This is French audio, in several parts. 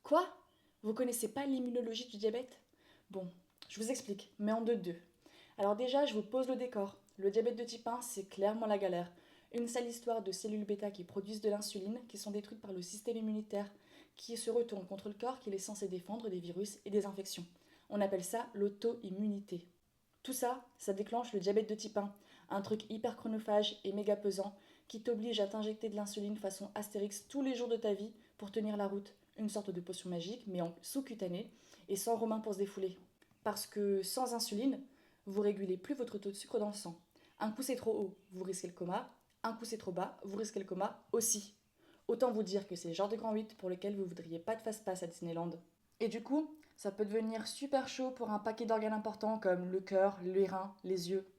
Quoi? Vous connaissez pas l'immunologie du diabète? Bon, je vous explique, mais en deux. Alors déjà, je vous pose le décor. Le diabète de type 1, c'est clairement la galère. Une sale histoire de cellules bêta qui produisent de l'insuline, qui sont détruites par le système immunitaire, qui se retourne contre le corps qu'il est censé défendre des virus et des infections. On appelle ça l'auto-immunité. Tout ça, ça déclenche le diabète de type 1, un truc hyper chronophage et méga pesant qui t'oblige à t'injecter de l'insuline façon Astérix tous les jours de ta vie pour tenir la route. Une sorte de potion magique, mais en sous-cutané et sans romain pour se défouler. Parce que sans insuline, vous régulez plus votre taux de sucre dans le sang. Un coup c'est trop haut, vous risquez le coma. Un coup c'est trop bas, vous risquez le coma aussi. Autant vous dire que c'est le genre de grand 8 pour lequel vous voudriez pas de fast-pass à Disneyland. Et du coup, ça peut devenir super chaud pour un paquet d'organes importants comme le cœur, les reins, les yeux.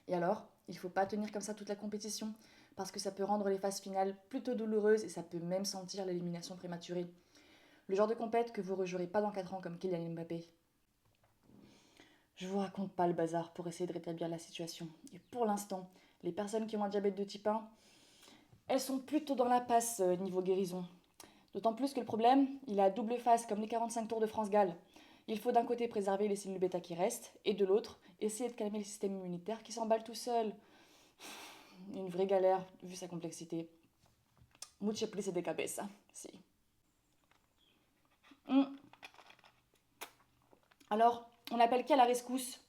Et alors, il faut pas tenir comme ça toute la compétition, parce que ça peut rendre les phases finales plutôt douloureuses et ça peut même sentir l'élimination prématurée. Le genre de compète que vous rejouerez pas dans 4 ans comme Kylian Mbappé. Je vous raconte pas le bazar pour essayer de rétablir la situation. Et pour l'instant, les personnes qui ont un diabète de type 1, elles sont plutôt dans la passe niveau guérison. D'autant plus que le problème, il a à double face comme les 45 tours de France-Galles. Il faut d'un côté préserver les cellules bêta qui restent, et de l'autre, essayer de calmer le système immunitaire qui s'emballe tout seul. Une vraie galère, vu sa complexité. Mucha prisa de cabeza, si. Hmm. Alors, on appelle qui à la rescousse?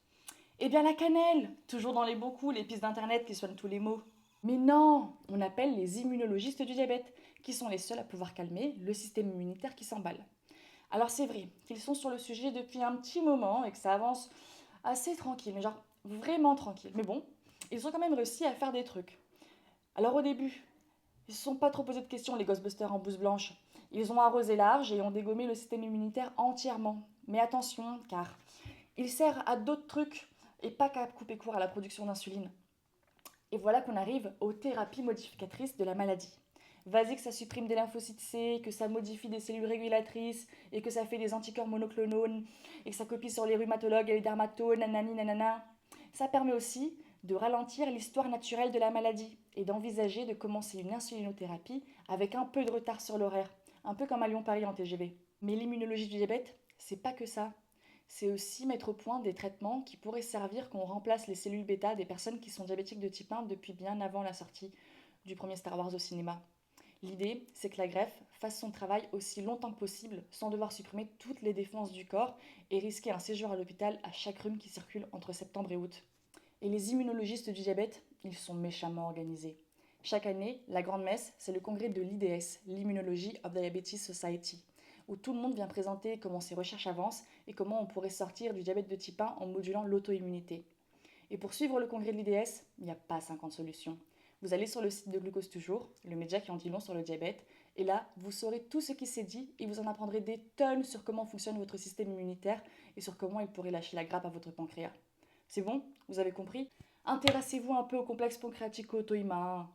Eh bien la cannelle, toujours dans les bons coups, les pistes d'internet qui soignent tous les maux. Mais non, on appelle les immunologistes du diabète, qui sont les seuls à pouvoir calmer le système immunitaire qui s'emballe. Alors c'est vrai qu'ils sont sur le sujet depuis un petit moment et que ça avance assez tranquille, mais genre vraiment tranquille. Mais bon, ils ont quand même réussi à faire des trucs. Alors au début, ils se sont pas trop posé de questions les Ghostbusters en blouse blanche. Ils ont arrosé large et ont dégommé le système immunitaire entièrement. Mais attention, car il sert à d'autres trucs et pas qu'à couper court à la production d'insuline. Et voilà qu'on arrive aux thérapies modificatrices de la maladie. Vas-y que ça supprime des lymphocytes C, que ça modifie des cellules régulatrices, et que ça fait des anticorps monoclonaux, et que ça copie sur les rhumatologues et les dermatos, nanani nanana. Ça permet aussi de ralentir l'histoire naturelle de la maladie et d'envisager de commencer une insulinothérapie avec un peu de retard sur l'horaire, un peu comme à Lyon-Paris en TGV. Mais l'immunologie du diabète, c'est pas que ça. C'est aussi mettre au point des traitements qui pourraient servir quand on remplace les cellules bêta des personnes qui sont diabétiques de type 1 depuis bien avant la sortie du premier Star Wars au cinéma. L'idée, c'est que la greffe fasse son travail aussi longtemps que possible sans devoir supprimer toutes les défenses du corps et risquer un séjour à l'hôpital à chaque rhume qui circule entre septembre et août. Et les immunologistes du diabète, ils sont méchamment organisés. Chaque année, la grande messe, c'est le congrès de l'IDS, l'Immunology of Diabetes Society, où tout le monde vient présenter comment ses recherches avancent et comment on pourrait sortir du diabète de type 1 en modulant l'auto-immunité. Et pour suivre le congrès de l'IDS, il n'y a pas 50 solutions. Vous allez sur le site de Glucose Toujours, le média qui en dit long sur le diabète, et là, vous saurez tout ce qui s'est dit et vous en apprendrez des tonnes sur comment fonctionne votre système immunitaire et sur comment il pourrait lâcher la grappe à votre pancréas. C'est bon? Vous avez compris? Intéressez-vous un peu au complexe pancréatique auto-immun.